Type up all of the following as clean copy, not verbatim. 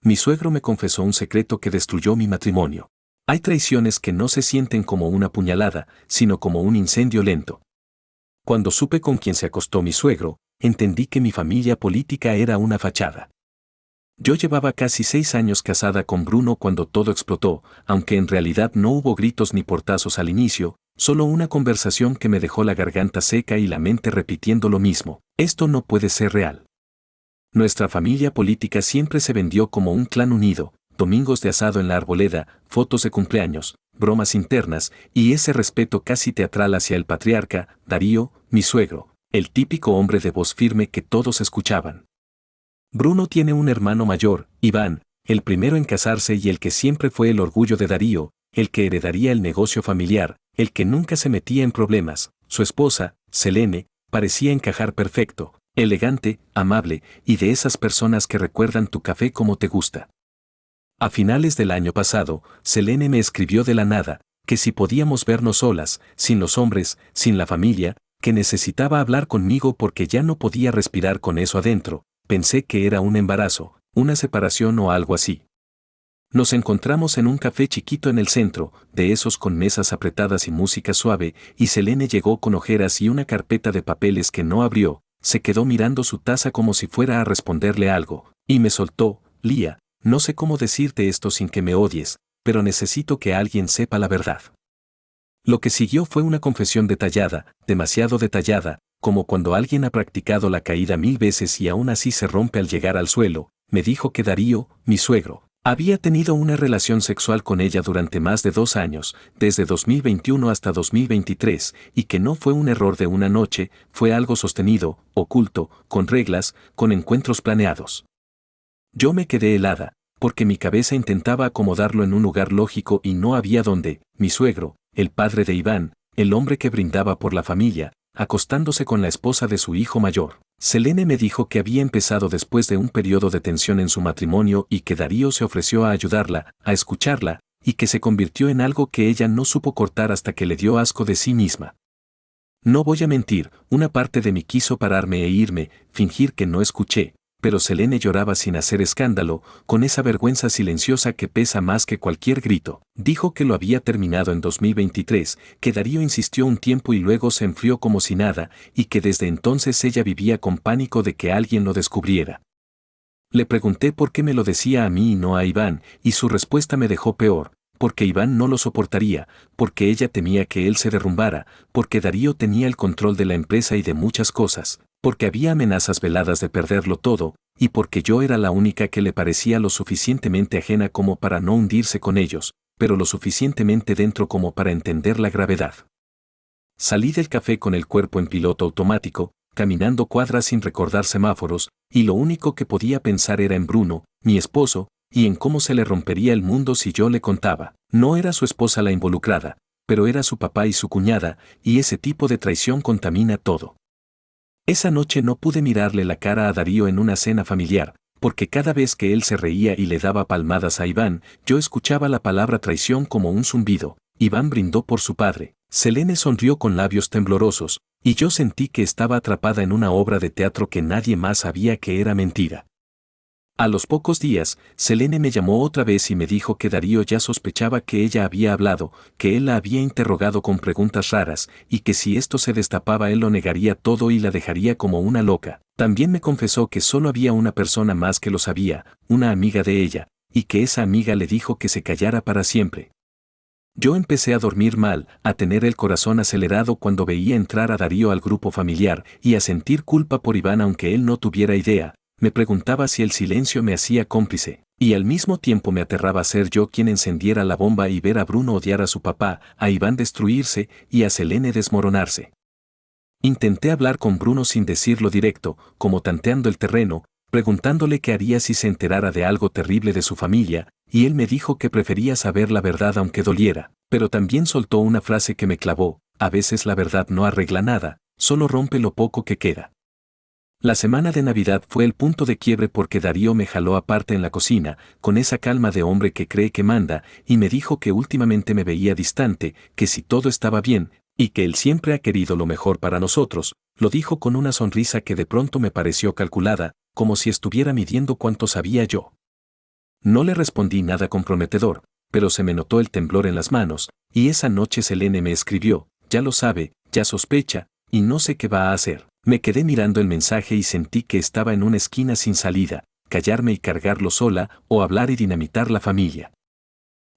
mi suegro me confesó un secreto que destruyó mi matrimonio. Hay traiciones que no se sienten como una puñalada, sino como un incendio lento. Cuando supe con quién se acostó mi suegro, entendí que mi familia política era una fachada. Yo llevaba casi 6 años casada con Bruno cuando todo explotó, aunque en realidad no hubo gritos ni portazos al inicio, solo una conversación que me dejó la garganta seca y la mente repitiendo lo mismo. Esto no puede ser real. Nuestra familia política siempre se vendió como un clan unido, domingos de asado en la arboleda, fotos de cumpleaños, bromas internas y ese respeto casi teatral hacia el patriarca, Darío, mi suegro, el típico hombre de voz firme que todos escuchaban. Bruno tiene un hermano mayor, Iván, el primero en casarse y el que siempre fue el orgullo de Darío, el que heredaría el negocio familiar, el que nunca se metía en problemas. Su esposa, Selene, parecía encajar perfecto, elegante, amable y de esas personas que recuerdan tu café como te gusta. A finales del año pasado, Selene me escribió de la nada, que si podíamos vernos solas, sin los hombres, sin la familia, que necesitaba hablar conmigo porque ya no podía respirar con eso adentro. Pensé que era un embarazo, una separación o algo así. Nos encontramos en un café chiquito en el centro, de esos con mesas apretadas y música suave, y Selene llegó con ojeras y una carpeta de papeles que no abrió, se quedó mirando su taza como si fuera a responderle algo, y me soltó: Lía, no sé cómo decirte esto sin que me odies, pero necesito que alguien sepa la verdad. Lo que siguió fue una confesión detallada, demasiado detallada, como cuando alguien ha practicado la caída 1000 veces y aún así se rompe al llegar al suelo. Me dijo que Darío, mi suegro, había tenido una relación sexual con ella durante más de 2 años, desde 2021 hasta 2023, y que no fue un error de una noche, fue algo sostenido, oculto, con reglas, con encuentros planeados. Yo me quedé helada, porque mi cabeza intentaba acomodarlo en un lugar lógico y no había dónde. Mi suegro, el padre de Iván, el hombre que brindaba por la familia, acostándose con la esposa de su hijo mayor. Selene me dijo que había empezado después de un periodo de tensión en su matrimonio y que Darío se ofreció a ayudarla, a escucharla, y que se convirtió en algo que ella no supo cortar hasta que le dio asco de sí misma. No voy a mentir, una parte de mí quiso pararme e irme, fingir que no escuché, pero Selene lloraba sin hacer escándalo, con esa vergüenza silenciosa que pesa más que cualquier grito. Dijo que lo había terminado en 2023, que Darío insistió un tiempo y luego se enfrió como si nada, y que desde entonces ella vivía con pánico de que alguien lo descubriera. Le pregunté por qué me lo decía a mí y no a Iván, y su respuesta me dejó peor, porque Iván no lo soportaría, porque ella temía que él se derrumbara, porque Darío tenía el control de la empresa y de muchas cosas, porque había amenazas veladas de perderlo todo, y porque yo era la única que le parecía lo suficientemente ajena como para no hundirse con ellos, pero lo suficientemente dentro como para entender la gravedad. Salí del café con el cuerpo en piloto automático, caminando cuadras sin recordar semáforos, y lo único que podía pensar era en Bruno, mi esposo, y en cómo se le rompería el mundo si yo le contaba. No era su esposa la involucrada, pero era su papá y su cuñada, y ese tipo de traición contamina todo. Esa noche no pude mirarle la cara a Darío en una cena familiar, porque cada vez que él se reía y le daba palmadas a Iván, yo escuchaba la palabra traición como un zumbido. Iván brindó por su padre. Selene sonrió con labios temblorosos, y yo sentí que estaba atrapada en una obra de teatro que nadie más sabía que era mentira. A los pocos días, Selene me llamó otra vez y me dijo que Darío ya sospechaba que ella había hablado, que él la había interrogado con preguntas raras, y que si esto se destapaba él lo negaría todo y la dejaría como una loca. También me confesó que solo había una persona más que lo sabía, una amiga de ella, y que esa amiga le dijo que se callara para siempre. Yo empecé a dormir mal, a tener el corazón acelerado cuando veía entrar a Darío al grupo familiar, y a sentir culpa por Iván aunque él no tuviera idea. Me preguntaba si el silencio me hacía cómplice, y al mismo tiempo me aterraba ser yo quien encendiera la bomba y ver a Bruno odiar a su papá, a Iván destruirse y a Selene desmoronarse. Intenté hablar con Bruno sin decirlo directo, como tanteando el terreno, preguntándole qué haría si se enterara de algo terrible de su familia, y él me dijo que prefería saber la verdad aunque doliera, pero también soltó una frase que me clavó: a veces la verdad no arregla nada, solo rompe lo poco que queda. La semana de Navidad fue el punto de quiebre porque Darío me jaló aparte en la cocina, con esa calma de hombre que cree que manda, y me dijo que últimamente me veía distante, que si todo estaba bien, y que él siempre ha querido lo mejor para nosotros. Lo dijo con una sonrisa que de pronto me pareció calculada, como si estuviera midiendo cuánto sabía yo. No le respondí nada comprometedor, pero se me notó el temblor en las manos, y esa noche Selene me escribió, ya lo sabe, ya sospecha, y no sé qué va a hacer. Me quedé mirando el mensaje y sentí que estaba en una esquina sin salida, callarme y cargarlo sola, o hablar y dinamitar la familia.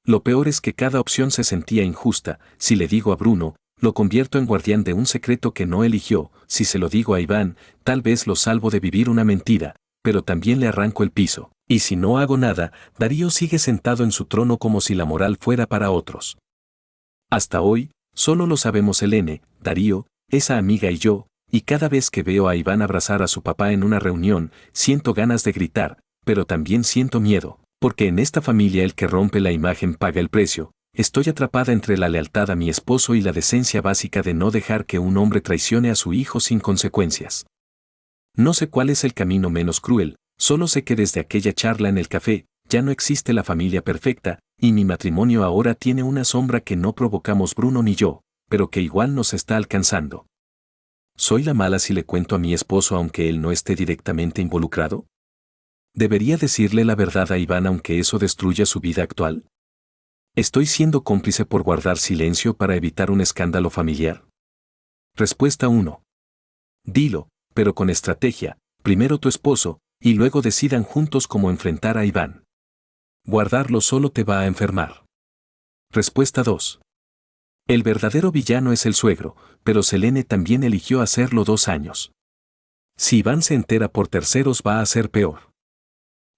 Lo peor es que cada opción se sentía injusta. Si le digo a Bruno, lo convierto en guardián de un secreto que no eligió. Si se lo digo a Iván, tal vez lo salvo de vivir una mentira, pero también le arranco el piso. Y si no hago nada, Darío sigue sentado en su trono como si la moral fuera para otros. Hasta hoy, solo lo sabemos Selene, Darío, esa amiga y yo, y cada vez que veo a Iván abrazar a su papá en una reunión, siento ganas de gritar, pero también siento miedo. Porque en esta familia el que rompe la imagen paga el precio. Estoy atrapada entre la lealtad a mi esposo y la decencia básica de no dejar que un hombre traicione a su hijo sin consecuencias. No sé cuál es el camino menos cruel, solo sé que desde aquella charla en el café, ya no existe la familia perfecta, y mi matrimonio ahora tiene una sombra que no provocamos Bruno ni yo, pero que igual nos está alcanzando. ¿Soy la mala si le cuento a mi esposo aunque él no esté directamente involucrado? ¿Debería decirle la verdad a Iván aunque eso destruya su vida actual? ¿Estoy siendo cómplice por guardar silencio para evitar un escándalo familiar? Respuesta 1. Dilo, pero con estrategia, primero tu esposo, y luego decidan juntos cómo enfrentar a Iván. Guardarlo solo te va a enfermar. Respuesta 2. El verdadero villano es el suegro, pero Selene también eligió hacerlo 2 años. Si Iván se entera por terceros va a ser peor.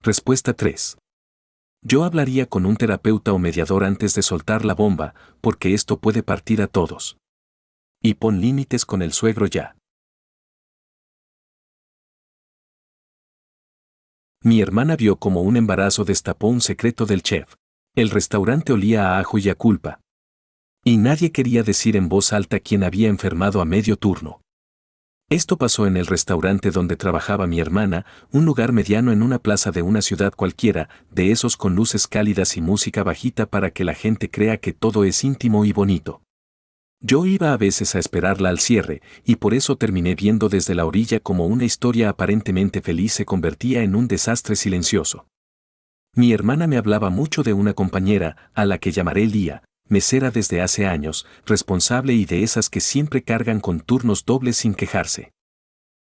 Respuesta 3. Yo hablaría con un terapeuta o mediador antes de soltar la bomba, porque esto puede partir a todos. Y pon límites con el suegro ya. Mi hermana vio como un embarazo destapó un secreto del chef. El restaurante olía a ajo y a culpa. Y nadie quería decir en voz alta quién había enfermado a medio turno. Esto pasó en el restaurante donde trabajaba mi hermana, un lugar mediano en una plaza de una ciudad cualquiera, de esos con luces cálidas y música bajita para que la gente crea que todo es íntimo y bonito. Yo iba a veces a esperarla al cierre, y por eso terminé viendo desde la orilla como una historia aparentemente feliz se convertía en un desastre silencioso. Mi hermana me hablaba mucho de una compañera, a la que llamaré Lía, mesera desde hace años, responsable y de esas que siempre cargan con turnos dobles sin quejarse.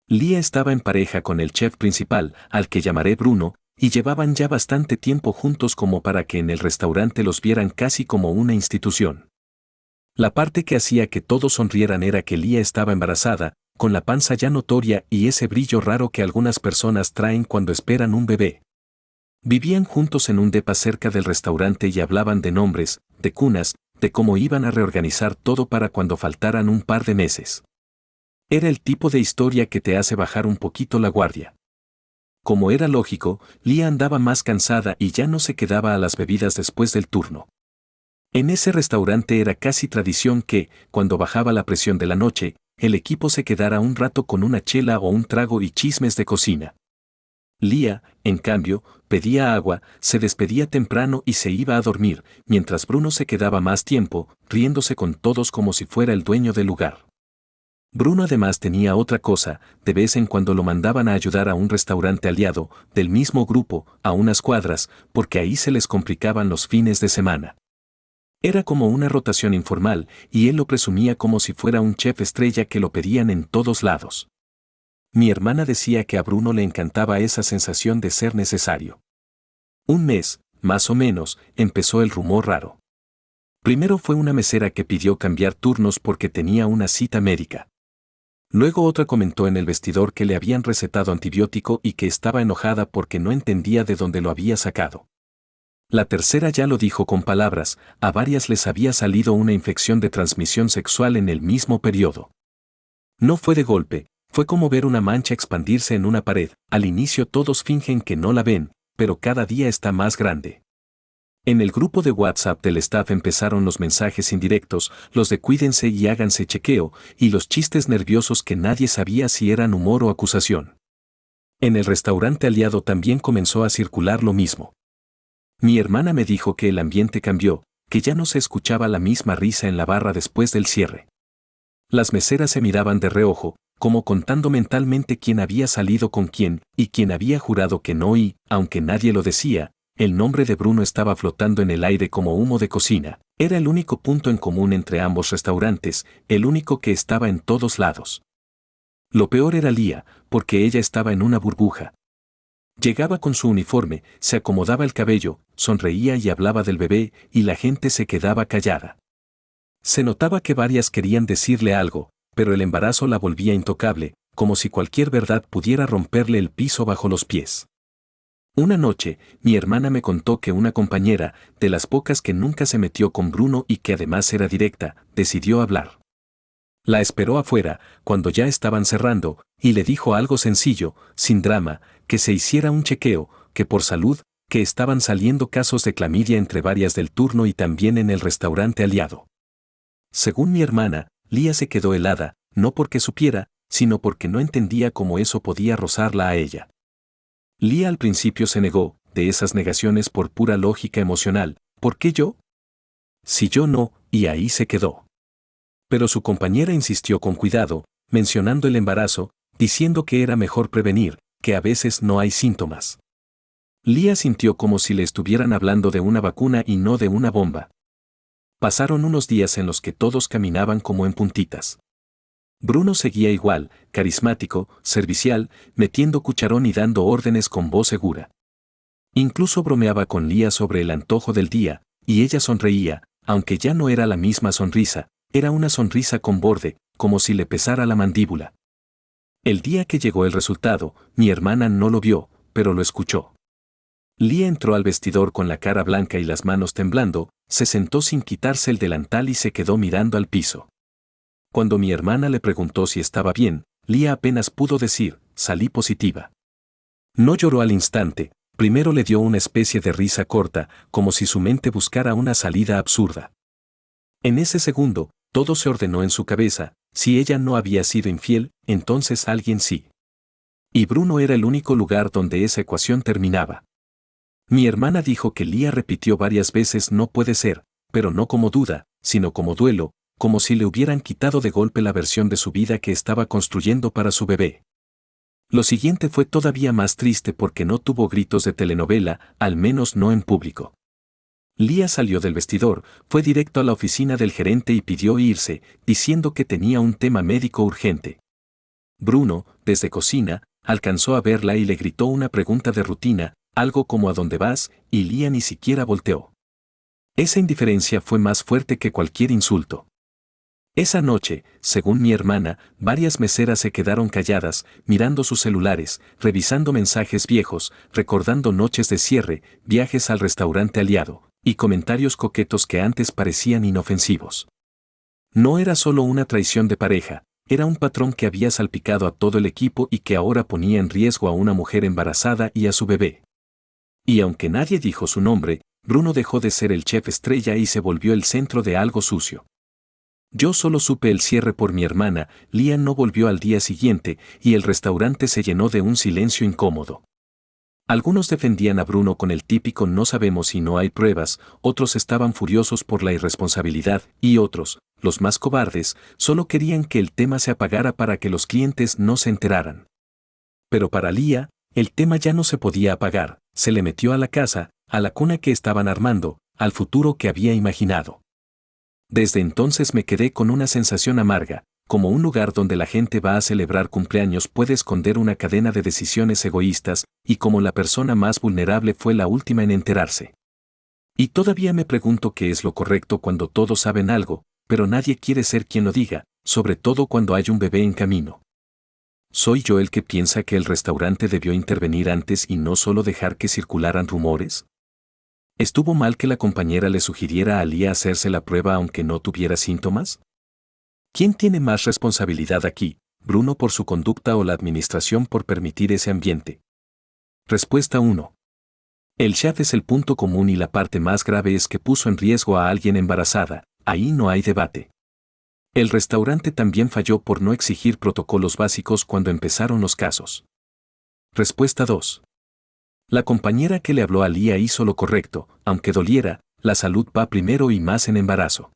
Lía estaba en pareja con el chef principal, al que llamaré Bruno, y llevaban ya bastante tiempo juntos como para que en el restaurante los vieran casi como una institución. La parte que hacía que todos sonrieran era que Lía estaba embarazada, con la panza ya notoria y ese brillo raro que algunas personas traen cuando esperan un bebé. Vivían juntos en un depa cerca del restaurante y hablaban de nombres, de cunas, de cómo iban a reorganizar todo para cuando faltaran un par de meses. Era el tipo de historia que te hace bajar un poquito la guardia. Como era lógico, Lía andaba más cansada y ya no se quedaba a las bebidas después del turno. En ese restaurante era casi tradición que, cuando bajaba la presión de la noche, el equipo se quedara un rato con una chela o un trago y chismes de cocina. Lía, en cambio, pedía agua, se despedía temprano y se iba a dormir, mientras Bruno se quedaba más tiempo, riéndose con todos como si fuera el dueño del lugar. Bruno además tenía otra cosa, de vez en cuando lo mandaban a ayudar a un restaurante aliado, del mismo grupo, a unas cuadras, porque ahí se les complicaban los fines de semana. Era como una rotación informal, y él lo presumía como si fuera un chef estrella que lo pedían en todos lados. Mi hermana decía que a Bruno le encantaba esa sensación de ser necesario. Un mes, más o menos, empezó el rumor raro. Primero fue una mesera que pidió cambiar turnos porque tenía una cita médica. Luego otra comentó en el vestidor que le habían recetado antibiótico y que estaba enojada porque no entendía de dónde lo había sacado. La tercera ya lo dijo con palabras, a varias les había salido una infección de transmisión sexual en el mismo periodo. No fue de golpe, fue como ver una mancha expandirse en una pared, al inicio todos fingen que no la ven, pero cada día está más grande. En el grupo de WhatsApp del staff empezaron los mensajes indirectos, los de cuídense y háganse chequeo, y los chistes nerviosos que nadie sabía si eran humor o acusación. En el restaurante aliado también comenzó a circular lo mismo. Mi hermana me dijo que el ambiente cambió, que ya no se escuchaba la misma risa en la barra después del cierre. Las meseras se miraban de reojo, como contando mentalmente quién había salido con quién y quién había jurado que no y, aunque nadie lo decía, el nombre de Bruno estaba flotando en el aire como humo de cocina. Era el único punto en común entre ambos restaurantes, el único que estaba en todos lados. Lo peor era Lía, porque ella estaba en una burbuja. Llegaba con su uniforme, se acomodaba el cabello, sonreía y hablaba del bebé, y la gente se quedaba callada. Se notaba que varias querían decirle algo, pero el embarazo la volvía intocable, como si cualquier verdad pudiera romperle el piso bajo los pies. Una noche, mi hermana me contó que una compañera, de las pocas que nunca se metió con Bruno y que además era directa, decidió hablar. La esperó afuera, cuando ya estaban cerrando, y le dijo algo sencillo, sin drama, que se hiciera un chequeo, que por salud, que estaban saliendo casos de clamidia entre varias del turno y también en el restaurante aliado. Según mi hermana, Lía se quedó helada, no porque supiera, sino porque no entendía cómo eso podía rozarla a ella. Lía al principio se negó, de esas negaciones por pura lógica emocional. ¿Por qué yo? Si yo no, y ahí se quedó. Pero su compañera insistió con cuidado, mencionando el embarazo, diciendo que era mejor prevenir, que a veces no hay síntomas. Lía sintió como si le estuvieran hablando de una vacuna y no de una bomba. Pasaron unos días en los que todos caminaban como en puntitas. Bruno seguía igual, carismático, servicial, metiendo cucharón y dando órdenes con voz segura. Incluso bromeaba con Lía sobre el antojo del día, y ella sonreía, aunque ya no era la misma sonrisa, era una sonrisa con borde, como si le pesara la mandíbula. El día que llegó el resultado, mi hermana no lo vio, pero lo escuchó. Lía entró al vestidor con la cara blanca y las manos temblando, se sentó sin quitarse el delantal y se quedó mirando al piso. Cuando mi hermana le preguntó si estaba bien, Lía apenas pudo decir, salí positiva. No lloró al instante, primero le dio una especie de risa corta, como si su mente buscara una salida absurda. En ese segundo, todo se ordenó en su cabeza, si ella no había sido infiel, entonces alguien sí. Y Bruno era el único lugar donde esa ecuación terminaba. Mi hermana dijo que Lía repitió varias veces no puede ser, pero no como duda, sino como duelo, como si le hubieran quitado de golpe la versión de su vida que estaba construyendo para su bebé. Lo siguiente fue todavía más triste porque no tuvo gritos de telenovela, al menos no en público. Lía salió del vestidor, fue directo a la oficina del gerente y pidió irse, diciendo que tenía un tema médico urgente. Bruno, desde cocina, alcanzó a verla y le gritó una pregunta de rutina, algo como ¿a dónde vas?, y Lía ni siquiera volteó. Esa indiferencia fue más fuerte que cualquier insulto. Esa noche, según mi hermana, varias meseras se quedaron calladas, mirando sus celulares, revisando mensajes viejos, recordando noches de cierre, viajes al restaurante aliado, y comentarios coquetos que antes parecían inofensivos. No era solo una traición de pareja, era un patrón que había salpicado a todo el equipo y que ahora ponía en riesgo a una mujer embarazada y a su bebé. Y aunque nadie dijo su nombre, Bruno dejó de ser el chef estrella y se volvió el centro de algo sucio. Yo solo supe el cierre por mi hermana, Lía no volvió al día siguiente, y el restaurante se llenó de un silencio incómodo. Algunos defendían a Bruno con el típico no sabemos y no hay pruebas, otros estaban furiosos por la irresponsabilidad, y otros, los más cobardes, solo querían que el tema se apagara para que los clientes no se enteraran. Pero para Lía, el tema ya no se podía apagar, se le metió a la casa, a la cuna que estaban armando, al futuro que había imaginado. Desde entonces me quedé con una sensación amarga, como un lugar donde la gente va a celebrar cumpleaños puede esconder una cadena de decisiones egoístas, y como la persona más vulnerable fue la última en enterarse. Y todavía me pregunto qué es lo correcto cuando todos saben algo, pero nadie quiere ser quien lo diga, sobre todo cuando hay un bebé en camino. ¿Soy yo el que piensa que el restaurante debió intervenir antes y no solo dejar que circularan rumores? ¿Estuvo mal que la compañera le sugiriera a Lía hacerse la prueba aunque no tuviera síntomas? ¿Quién tiene más responsabilidad aquí, Bruno por su conducta o la administración por permitir ese ambiente? Respuesta 1. El chef es el punto común y la parte más grave es que puso en riesgo a alguien embarazada, ahí no hay debate. El restaurante también falló por no exigir protocolos básicos cuando empezaron los casos. Respuesta 2. La compañera que le habló a Lía hizo lo correcto, aunque doliera, la salud va primero y más en embarazo.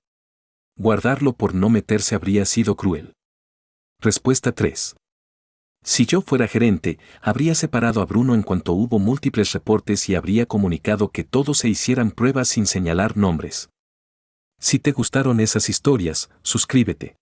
Guardarlo por no meterse habría sido cruel. Respuesta 3. Si yo fuera gerente, habría separado a Bruno en cuanto hubo múltiples reportes y habría comunicado que todos se hicieran pruebas sin señalar nombres. Si te gustaron esas historias, suscríbete.